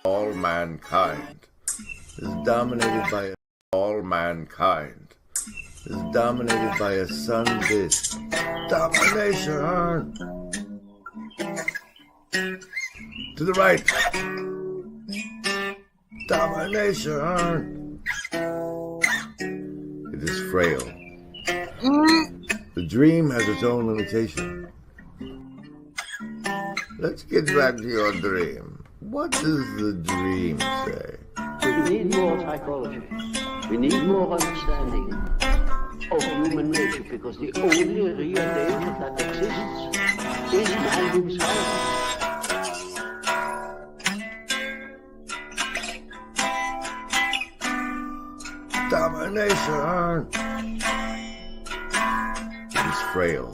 All mankind is dominated by a sun disk. Domination! To the right! Domination! It is frail. The dream has its own limitation. Let's get back to your dream. What does the dream say? We need more psychology. We need more understanding of human nature, because the only real danger that exists is man himself. Domination is frail.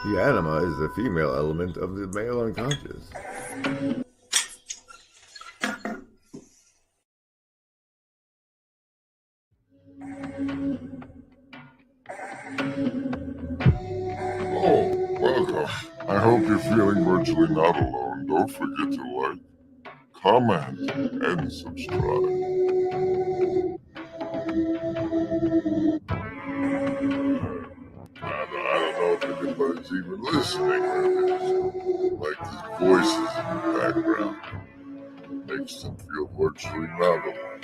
The anima is the female element of the male unconscious. Oh, welcome. I hope you're feeling virtually not alone. Don't forget to like, comment, and subscribe. I don't know if anybody's even listening. Like these voices in the background makes them feel virtually not alone.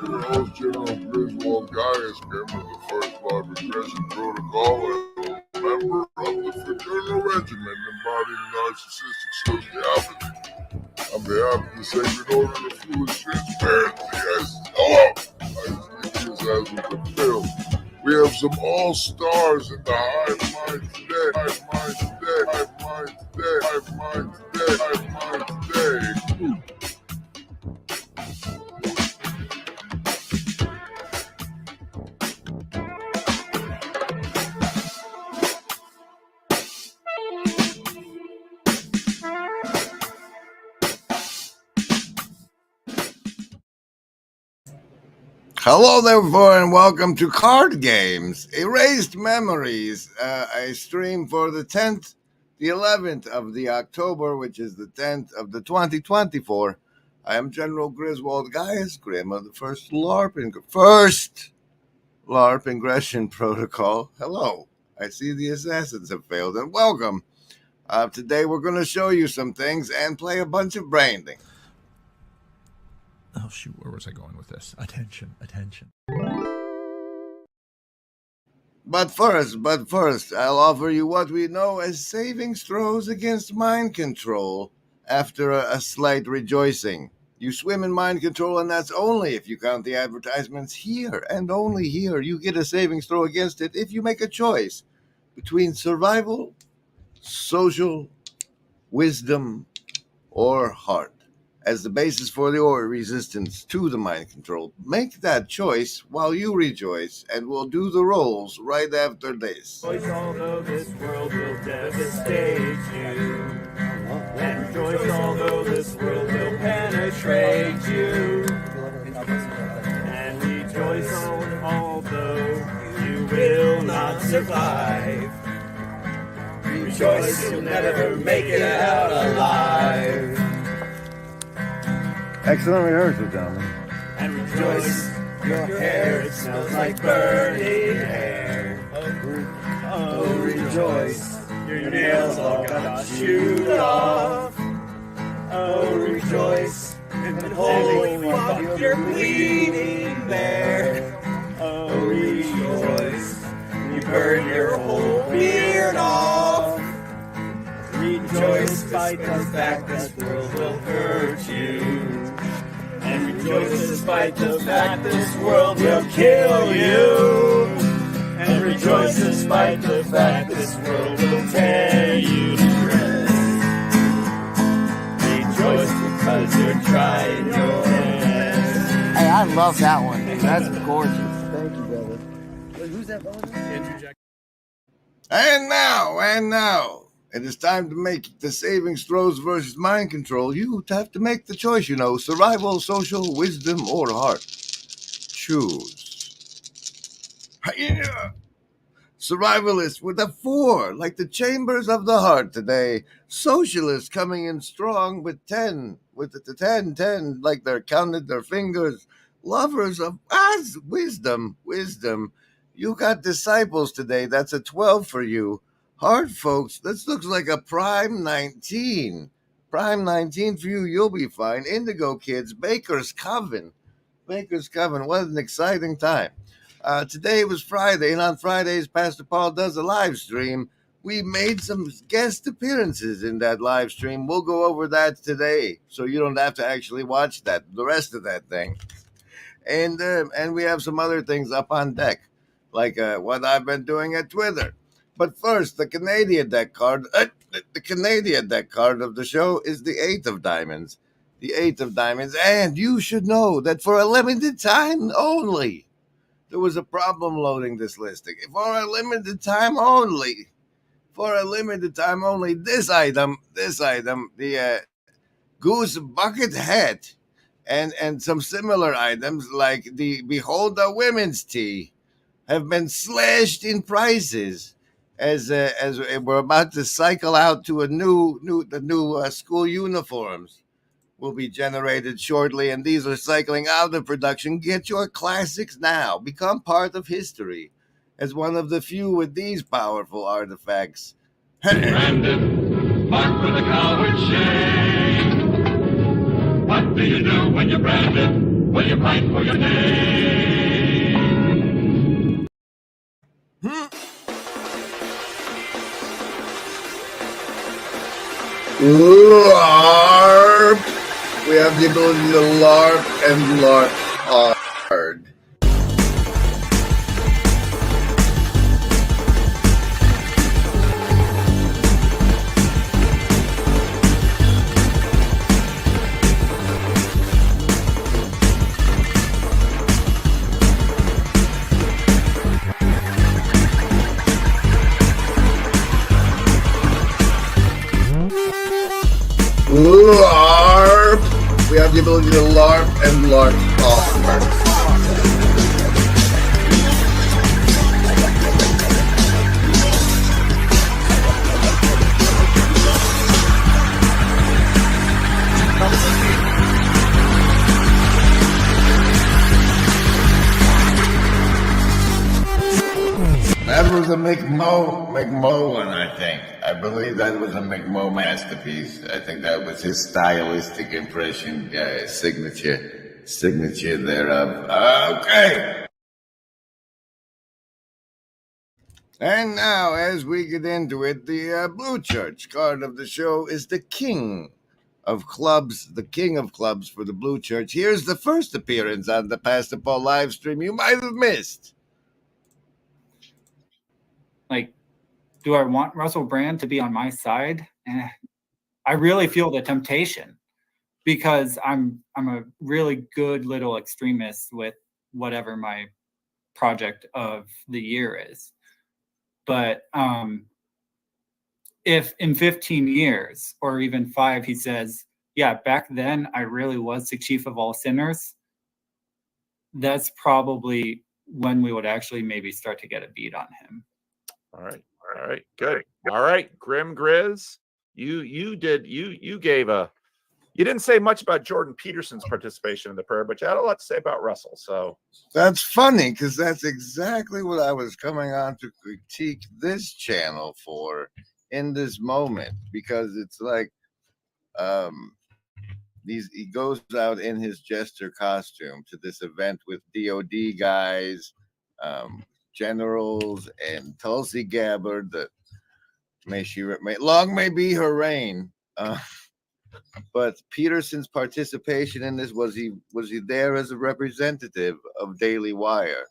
Your host, General Griswold Gaius, member of the First Blood Regression Protocol, and a member of the Fraternal Regiment embodying narcissistic sociopathy. On behalf of the Sacred Order of Foolish Transparency, I as with the film. We have some all-stars in the hive mind today. Hello there, everyone, and welcome to Card Games, Erased Memories, a stream for the 10th, the 11th of the October, which is the 10th of the 2024. I am General Griswold Gaius Grimm of the First LARP Ingression Protocol. Hello, I see the assassins have failed, and welcome. Today we're going to show you some things and play a bunch of branding. Oh, shoot, where was I going with this? Attention. But first, I'll offer you what we know as saving throws against mind control after a slight rejoicing. You swim in mind control, and that's only if you count the advertisements here, and only here. You get a savings throw against it if you make a choice between survival, social, wisdom, or heart as the basis for the or resistance to the mind control. Make that choice while you rejoice, and we'll do the rolls right after this. Although this world will devastate you, and rejoice although this world will penetrate you, and rejoice although you will not survive. Rejoice you'll never make it out alive. Excellent rehearsal, gentlemen. And rejoice, your hair it smells like burning hair. Oh, rejoice, your nails all got chewed off. Oh, rejoice, and holy fuck, you're bleeding there. Oh, rejoice, you burn your whole beard off. Rejoice despite the fact this world will hurt you. And rejoice despite the fact this world will kill you. And rejoice despite the fact this world will tear you to shreds. Rejoice because you're trying your best. Hey, I love that one. That's gorgeous. Thank you, brother. Wait, who's that brother? And now, it is time to make the savings throws versus mind control. You have to make the choice, survival, social, wisdom, or heart. Choose. Yeah. Survivalists with a 4, like the chambers of the heart today. Socialists coming in strong with 10, with the 10, like they're counted their fingers. Lovers of wisdom. You got disciples today. That's a 12 for you. Heart, folks, this looks like a prime 19. Prime 19 for you. You'll be fine. Indigo kids, Baker's Coven. What an exciting time. Today was Friday, and on Fridays, Pastor Paul does a live stream. We made some guest appearances in that live stream. We'll go over that today, so you don't have to actually watch the rest of that thing. And we have some other things up on deck, like what I've been doing at Twitter. But first, the Canadian deck card. The Canadian deck card of the show is the 8 of diamonds. The 8 of diamonds, and you should know that for a limited time only, there was a problem loading this listing. For a limited time only, this item, the Goose bucket hat, and some similar items like the Behold the Women's Tee have been slashed in prices as we're about to cycle out to the new school uniforms will be generated shortly, and these are cycling out of production. Get your classics now. Become part of history as one of the few with these powerful artifacts. Branded, marked with a coward shame. What do you do when you're branded? Will you fight for your name? LARP! We have the ability to LARP and LARP hard. LARP! We have the ability to LARP and LARP hard. That was a McMo one, I think. I believe that was a McMo masterpiece. I think that was his stylistic impression, signature thereof. Okay. And now, as we get into it, the Blue Church card of the show is the King of clubs, the king of clubs for the Blue Church. Here's the first appearance on the Pastor Paul live stream you might have missed. Like, do I want Russell Brand to be on my side? I really feel the temptation because I'm a really good little extremist with whatever my project of the year is. But if in 15 years or even 5, he says, yeah, back then I really was the chief of all sinners, that's probably when we would actually maybe start to get a beat on him. All right, good. All right, Grim Grizz, you gave a, you didn't say much about Jordan Peterson's participation in the prayer, but you had a lot to say about Russell. So that's funny because that's exactly what I was coming on to critique this channel for in this moment, because it's like he goes out in his jester costume to this event with DOD guys, generals, and Tulsi Gabbard. That long may be her reign. But Peterson's participation in this, was he there as a representative of Daily Wire,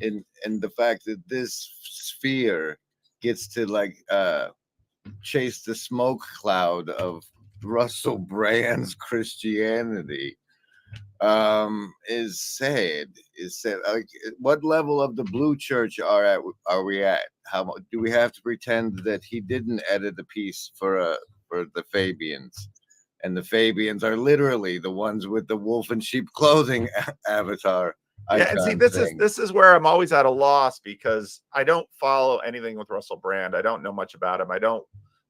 in the fact that this sphere gets to chase the smoke cloud of Russell Brand's Christianity is sad. Like, what level of the Blue Church are we at? How do we have to pretend that he didn't edit a piece for the Fabians? And the Fabians are literally the ones with the wolf and sheep clothing avatar. Yeah, and see, this is where I'm always at a loss, because I don't follow anything with Russell Brand. I don't know much about him. I don't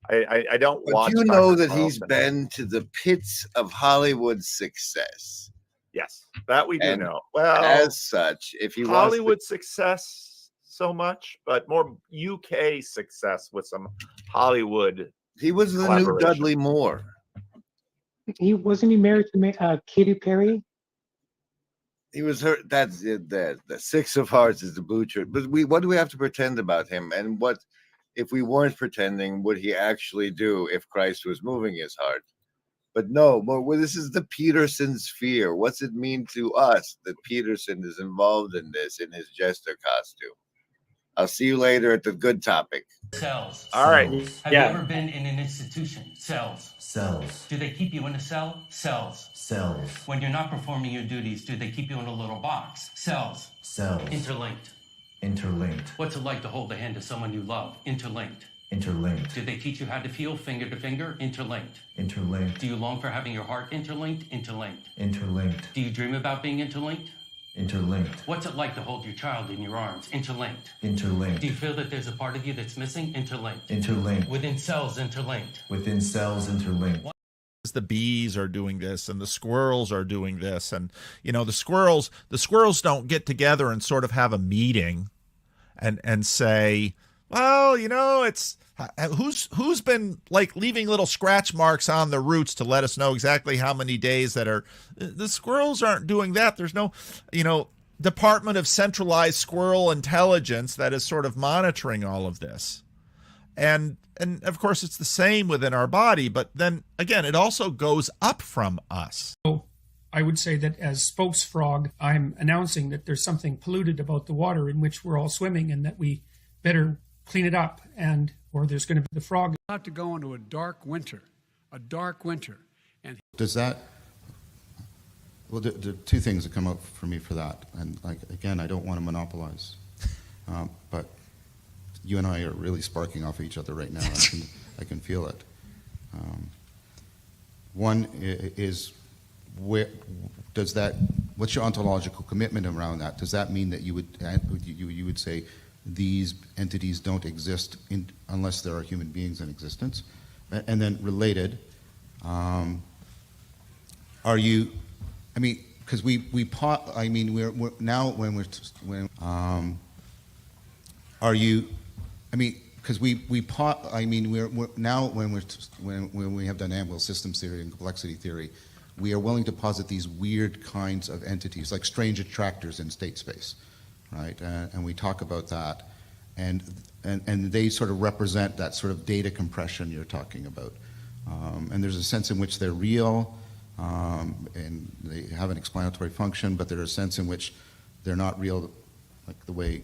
watch. You know that he's been to the pits of Hollywood success. Yes, that we do know. Well, as such, if he Hollywood success so much, but more UK success with some Hollywood. He was the new Dudley Moore. Wasn't he married to Katy Perry? He was her. That's it. The 6 of Hearts is the Blue Church. But what do we have to pretend about him? And what if we weren't pretending? Would he actually do if Christ was moving his heart? But no, this is the Peterson sphere. What's it mean to us that Peterson is involved in this in his jester costume? I'll see you later at the good topic. Cells. All right. Have you ever been in an institution? Cells. Cells. Do they keep you in a cell? Cells. Cells. When you're not performing your duties, do they keep you in a little box? Cells. Cells. Interlinked. Interlinked. What's it like to hold the hand of someone you love? Interlinked. Interlinked. Do they teach you how to feel finger to finger? Interlinked. Interlinked. Do you long for having your heart interlinked? Interlinked. Interlinked. Do you dream about being interlinked? Interlinked. What's it like to hold your child in your arms? Interlinked. Interlinked. Do you feel that there's a part of you that's missing? Interlinked. Interlinked. Within cells, interlinked. Within cells, interlinked. The bees are doing this and the squirrels are doing this, and the squirrels don't get together and sort of have a meeting and say, well, it's who's been like leaving little scratch marks on the roots to let us know exactly how many days that are. The squirrels aren't doing that. There's no Department of Centralized Squirrel Intelligence that is sort of monitoring all of this. And of course, it's the same within our body. But then again, it also goes up from us. So I would say that as spokes frog, I'm announcing that there's something polluted about the water in which we're all swimming, and that we better clean it up, or there's going to be the frog. We'll have to go into a dark winter. And does that? Well, there are two things that come up for me for that, and again, I don't want to monopolize, but you and I are really sparking off each other right now. I can feel it. One is, where does that? What's your ontological commitment around that? Does that mean that you would say these entities don't exist unless there are human beings in existence? And then related, are you? I mean, because we're now when are you? I mean, because we're now when we have dynamical systems theory and complexity theory, we are willing to posit these weird kinds of entities like strange attractors in state space, right? And we talk about that, and they sort of represent that sort of data compression you're talking about. And there's a sense in which they're real, and they have an explanatory function, but there's a sense in which they're not real like the way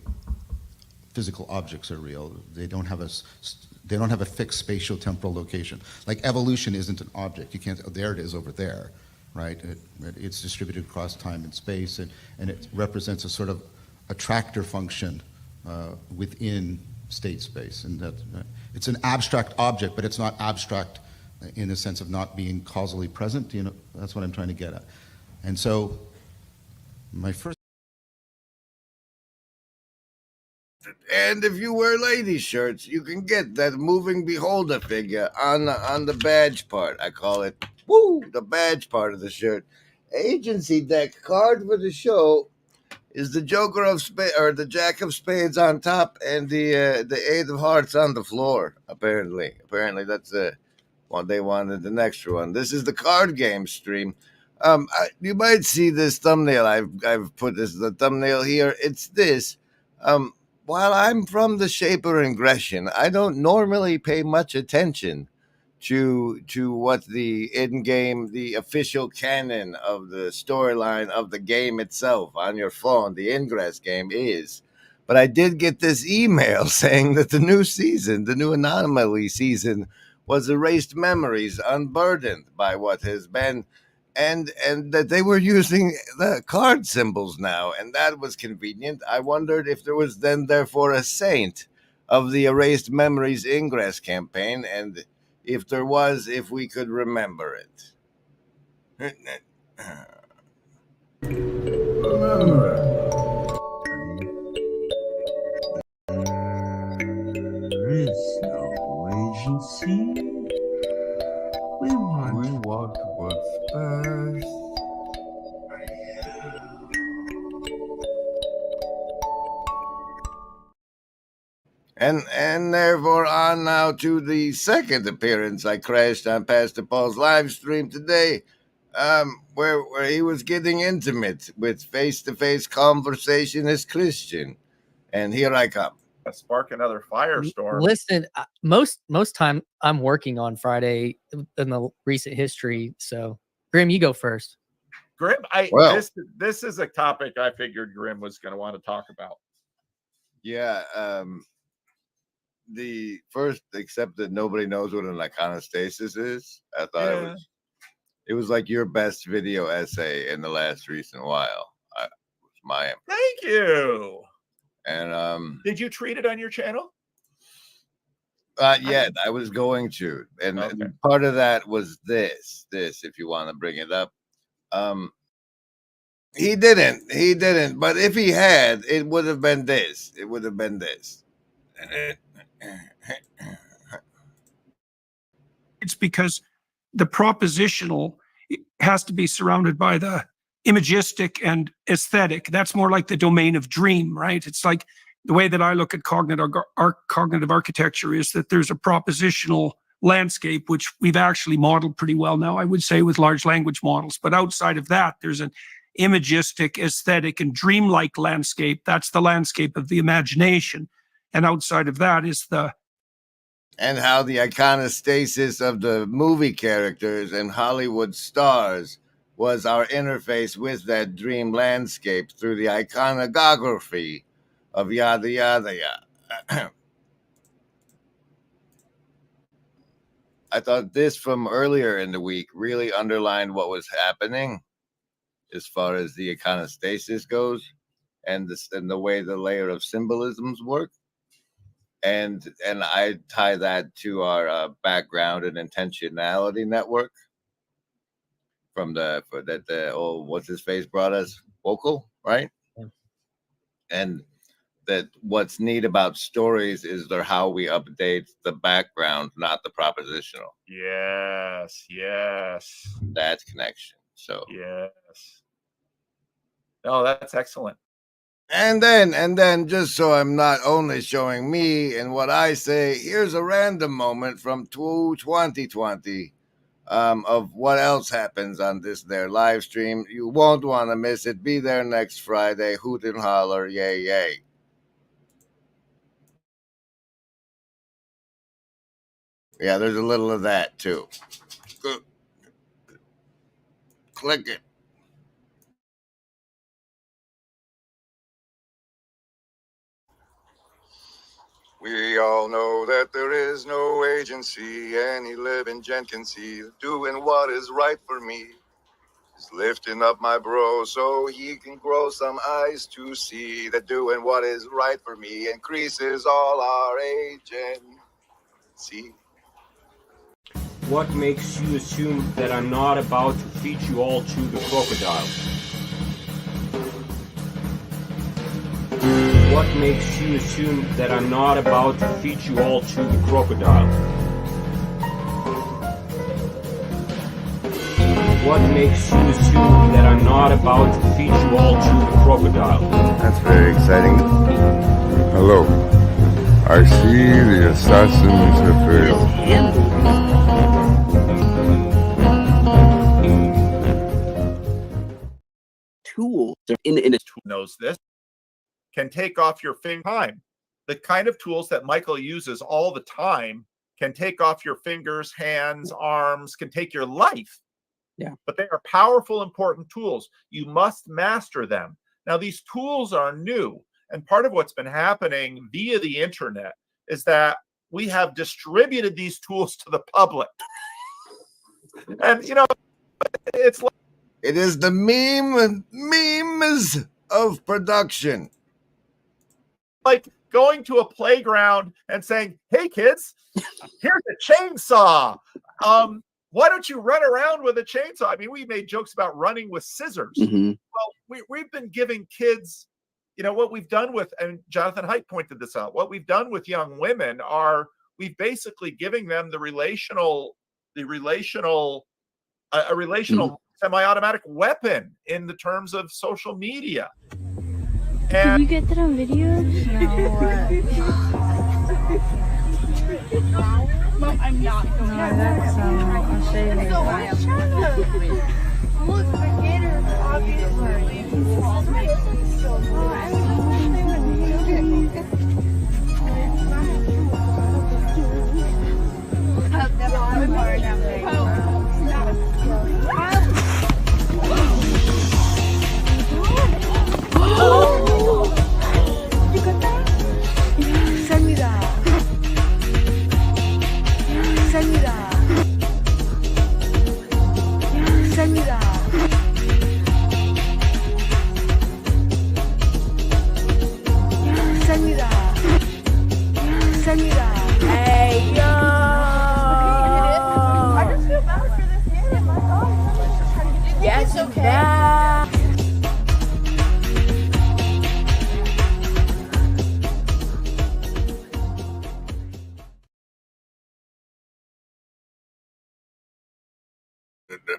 physical objects are real. They don't have a fixed spatial temporal location. Like evolution isn't an object. You can't, oh, there it is over there, right? It's distributed across time and space, and it represents a sort of attractor function within state space. And that it's an abstract object, but it's not abstract in the sense of not being causally present. You know, that's what I'm trying to get at. And so my first. And if you wear ladies' shirts, you can get that moving beholder figure on the badge part. I call it, the badge part of the shirt. Agency deck card for the show is the Joker of Spades, or the Jack of Spades on top, and the Eight of Hearts on the floor. Apparently that's one they wanted an extra one. This is the card game stream. You might see this thumbnail. I've put this the thumbnail here. It's this. While I'm from the Shaper and Gresham, I don't normally pay much attention to what the in-game, the official canon of the storyline of the game itself on your phone, the Ingress game is. But I did get this email saying that the new season, the new Anomaly season, was erased memories, unburdened by what has been, and that they were using the card symbols now, and that was convenient. I wondered if there was then therefore a saint of the Erased Memories Ingress campaign, and if there was, if we could remember it. There is no agency. We want what's best. And therefore on now to the second appearance I crashed on Pastor Paul's live stream today, where he was getting intimate with face-to-face conversation as Christian. And here I come. Spark another firestorm. Listen, most time I'm working on Friday in the recent history. So Grim, you go first. Grim, this is a topic I figured Grim was going to want to talk about. Yeah, the first, except that nobody knows what an iconostasis is. I thought it was like your best video essay in the last recent while. It was my Thank you. And did you treat it on your channel? Yeah, I was going to, and part of that was this. If you want to bring it up, he didn't. But if he had, it would have been this. It would have been this. It's because the propositional has to be surrounded by the imagistic and aesthetic. That's more like the domain of dream, right? It's like the way that I look at cognitive architecture is that there's a propositional landscape, which we've actually modeled pretty well now, I would say, with large language models. But outside of that, there's an imagistic, aesthetic, and dreamlike landscape. That's the landscape of the imagination. And outside of that is and how the iconostasis of the movie characters and Hollywood stars was our interface with that dream landscape through the iconography of yada yada yada. I thought this from earlier in the week really underlined what was happening as far as the iconostasis goes, and the way the layer of symbolisms work. And I tie that to our background and intentionality network from what's his face brought us, Vocal, right? Yeah. And that what's neat about stories is they're how we update the background, not the propositional. Yes. That connection. So yes. Oh, that's excellent. And then, just so I'm not only showing me and what I say, here's a random moment from 2020 of what else happens on this there live stream. You won't want to miss it. Be there next Friday. Hoot and holler. Yay, yay. Yeah, there's a little of that too. Click it. We all know that there is no agency any living gent can see doing what is right for me. Is lifting up my bro so he can grow some eyes to see that doing what is right for me increases all our agency. What makes you assume that I'm not about to feed you all to the crocodile? What makes you assume that I'm not about to feed you all to the crocodile? What makes you assume that I'm not about to feed you all to the crocodile? That's very exciting. Hello. I see the assassins have failed. Tools in a tool knows this can take off your finger time. The kind of tools that Michael uses all the time can take off your fingers, hands, arms, can take your life. Yeah. But they are powerful, important tools. You must master them. Now, these tools are new. And part of what's been happening via the internet is that we have distributed these tools to the public. And, you know, it's like it is the memes of production. Like going to a playground and saying, hey, kids, here's a chainsaw. Why don't you run around with a chainsaw? I mean, we made jokes about running with scissors. Well, we've been giving kids, you know, what we've done with, and Jonathan Haidt pointed this out, what we've done with young women are we've basically giving them a relational semi-automatic weapon in the terms of social media. Did you get that on video? Mom, I'm not going to. No, that's I'll show you later. Look, the gator, obviously. Send me that. Send me that. Send me that. Send me that. Send me that. Hey, yo. I just feel bad for this hit. My God. Yes, okay.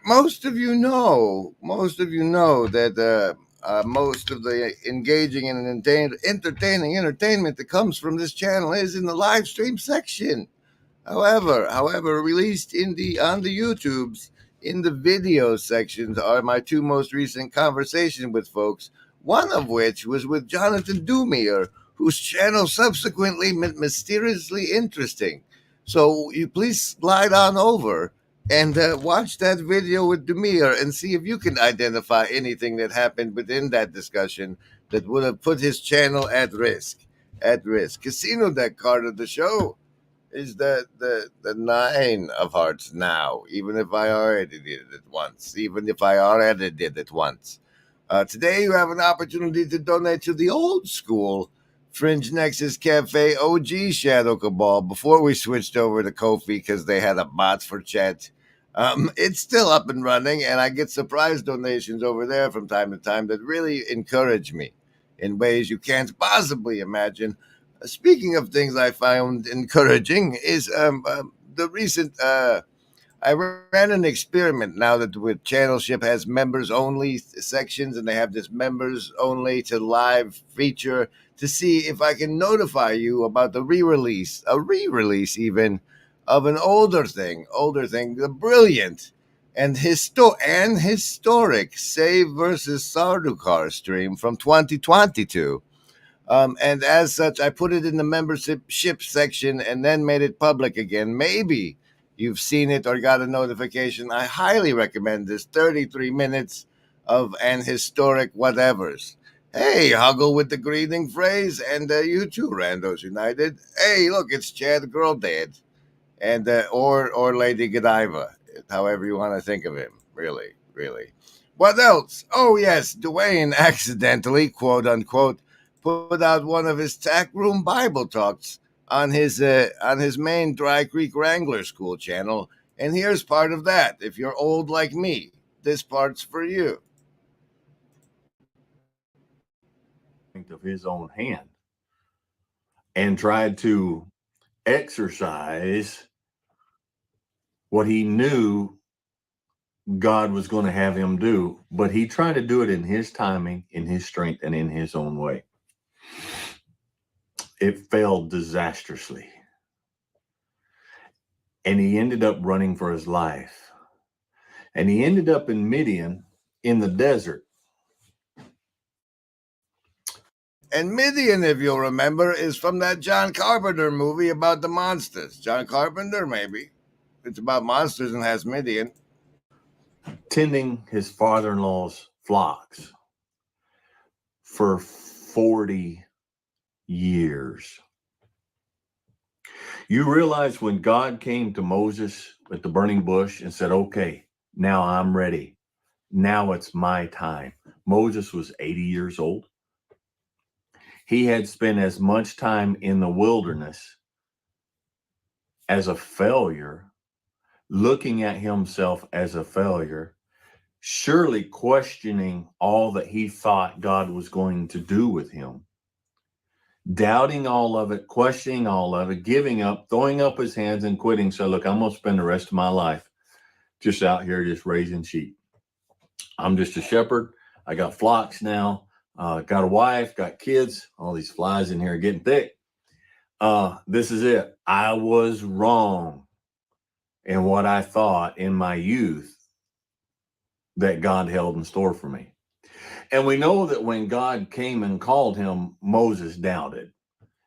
Most of you know that most of the engaging and entertaining entertainment that comes from this channel is in the live stream section. However, released on the YouTubes, in the video sections are my two most recent conversations with folks, one of which was with Jonathan Dumier, whose channel subsequently mysteriously interesting. So you please slide on over and watch that video with Dumier and see if you can identify anything that happened within that discussion that would have put his channel at risk. Casino deck card of the show is the 9 of hearts now, even if I already did it once. Today you have an opportunity to donate to the old school Fringe Nexus Cafe OG Shadow Cabal before we switched over to Ko-fi because they had a bot for chat. It's still up and running, and I get surprise donations over there from time to time that really encourage me in ways you can't possibly imagine. Speaking of things I found encouraging is the recent I ran an experiment now that with Channelship has members only sections and they have this members only to live feature to see if I can notify you about the re-release even of an older thing, the brilliant and historic Save versus Sardaukar stream from 2022. And as such, I put it in the membership section and then made it public again. Maybe you've seen it or got a notification. I highly recommend this 33 minutes of an historic whatevers. Hey, huggle with the greeting phrase, and you too, Randos United. Hey, look, it's Chad Girl Dad, and or Lady Godiva, however you want to think of him. Really, really. What else? Oh yes, Dwayne accidentally, quote unquote, put out one of his tack room Bible talks on his main Dry Creek Wrangler School channel, and here's part of that. If you're old like me, this part's for you. Of his own hand and tried to exercise what he knew God was going to have him do, but he tried to do it in his timing, in his strength, and in his own way. It failed disastrously. And he ended up running for his life. And he ended up in Midian in the desert. And Midian, if you'll remember, is from that John Carpenter movie about the monsters. John Carpenter, maybe. It's about monsters and has Midian. Tending his father-in-law's flocks for 40 years. You realize when God came to Moses at the burning bush and said, okay, now I'm ready. Now it's my time. Moses was 80 years old. He had spent as much time in the wilderness as a failure, looking at himself as a failure, surely questioning all that he thought God was going to do with him, doubting all of it, questioning all of it, giving up, throwing up his hands and quitting. So look, I'm going to spend the rest of my life just out here, just raising sheep. I'm just a shepherd. I got flocks now. Got a wife, got kids. All these flies in here are getting thick. This is it. I was wrong in what I thought in my youth that God held in store for me. And we know that when God came and called him, Moses doubted.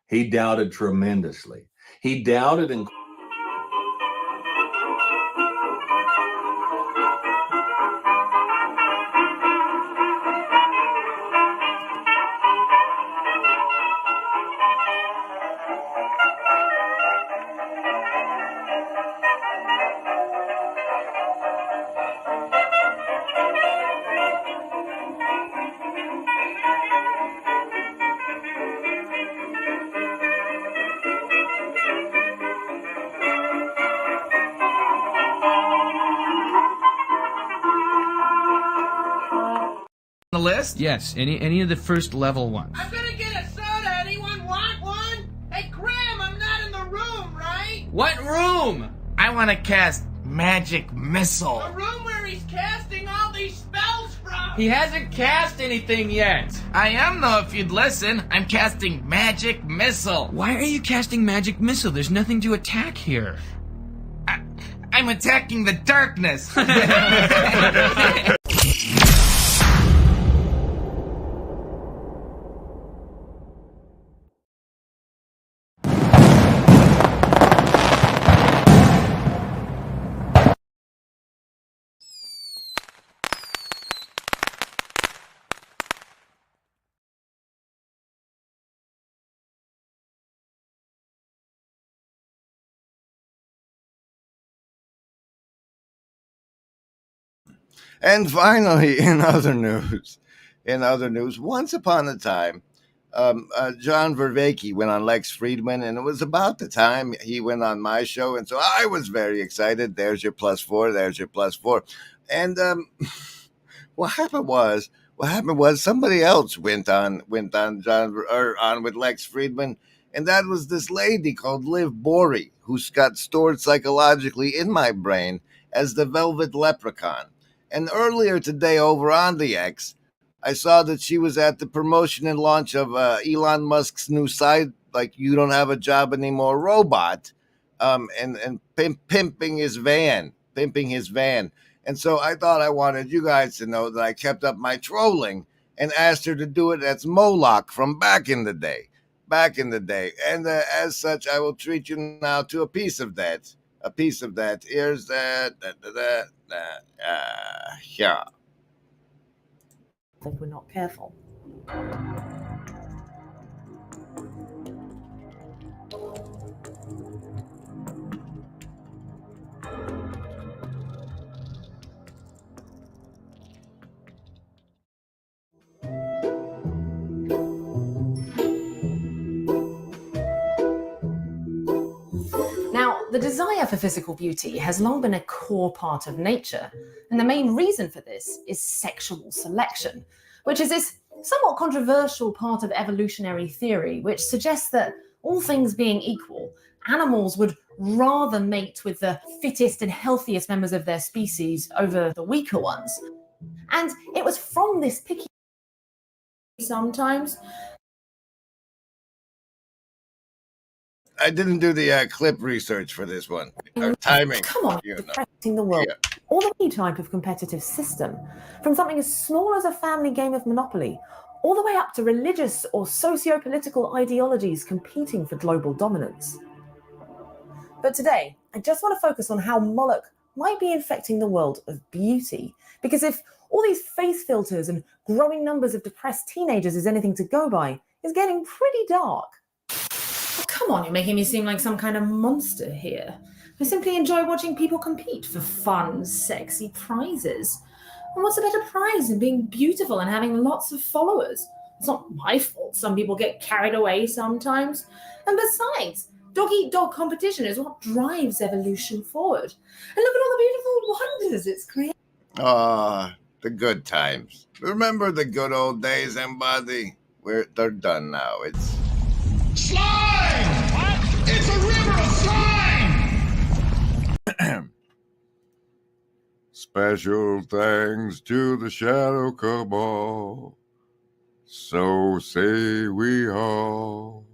He doubted tremendously. He doubted and the list? Yes, any of the first level ones. I'm gonna get a soda. Anyone want one? Hey, Graham, I'm not in the room, right? What room? I want to cast Magic Missile. The room where he's casting all these spells from. He hasn't cast anything yet. I am, though, if you'd listen. I'm casting Magic Missile. Why are you casting Magic Missile? There's nothing to attack here. I'm attacking the darkness. And finally, in other news, once upon a time, John Vervaeke went on Lex Friedman, and it was about the time he went on my show, and so I was very excited. There's your +4. There's your +4. And what happened was somebody else went on with Lex Friedman, and that was this lady called Liv Borey, who's got stored psychologically in my brain as the Velvet Leprechaun. And earlier today over on the X, I saw that she was at the promotion and launch of Elon Musk's new site, like You Don't Have a Job Anymore robot, and pimping his van. And so I thought I wanted you guys to know that I kept up my trolling and asked her to do it. That's Moloch from back in the day. Back in the day. And as such, I will treat you now to a piece of that. A piece of that. Here's that. Yeah. If we're not careful. Now, the desire for physical beauty has long been a core part of nature, and the main reason for this is sexual selection, which is this somewhat controversial part of evolutionary theory, which suggests that all things being equal, animals would rather mate with the fittest and healthiest members of their species over the weaker ones. And it was from this picky sometimes. I didn't do the clip research for this one. Timing. Come on, affecting the world. Or the new type of competitive system, from something as small as a family game of Monopoly, all the way up to religious or socio-political ideologies competing for global dominance. But today, I just want to focus on how Moloch might be infecting the world of beauty. Because if all these face filters and growing numbers of depressed teenagers is anything to go by, it's getting pretty dark. Oh, come on, you're making me seem like some kind of monster here. I simply enjoy watching people compete for fun, sexy prizes. And what's a better prize than being beautiful and having lots of followers? It's not my fault some people get carried away sometimes. And besides, dog-eat-dog competition is what drives evolution forward. And look at all the beautiful wonders it's created. Ah, the good times. Remember the good old days, everybody? They're done now. It's Slime! What? It's a river of slime! Special thanks to the Shadow Cabal. So say we all.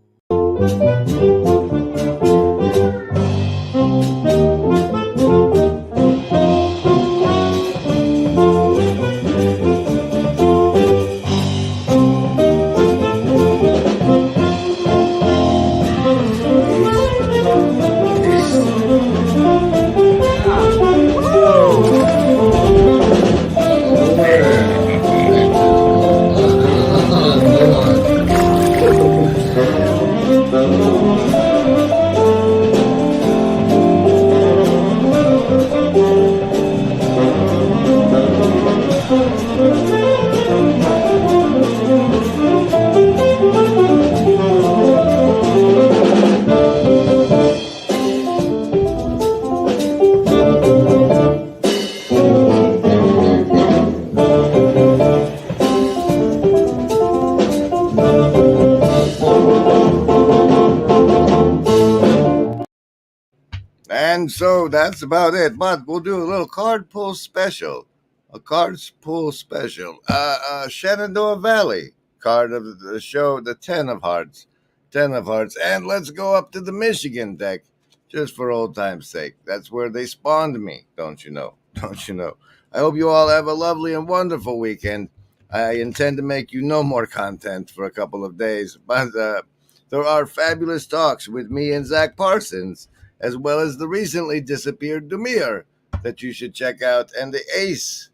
And so that's about it. But we'll do a little card pull special. A card pull special. Shenandoah Valley card of the show, the 10 of Hearts. 10 of Hearts. And let's go up to the Michigan deck, just for old time's sake. That's where they spawned me, don't you know? Don't you know? I hope you all have a lovely and wonderful weekend. I intend to make you no more content for a couple of days, but there are fabulous talks with me and Zach Parsons, as well as the recently disappeared Demir, that you should check out. And the ace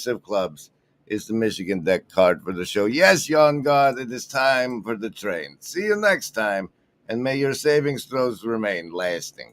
of clubs, is the Michigan deck card for the show. Yes, Yon God, it is time for the train. See you next time, and may your savings throws remain lasting.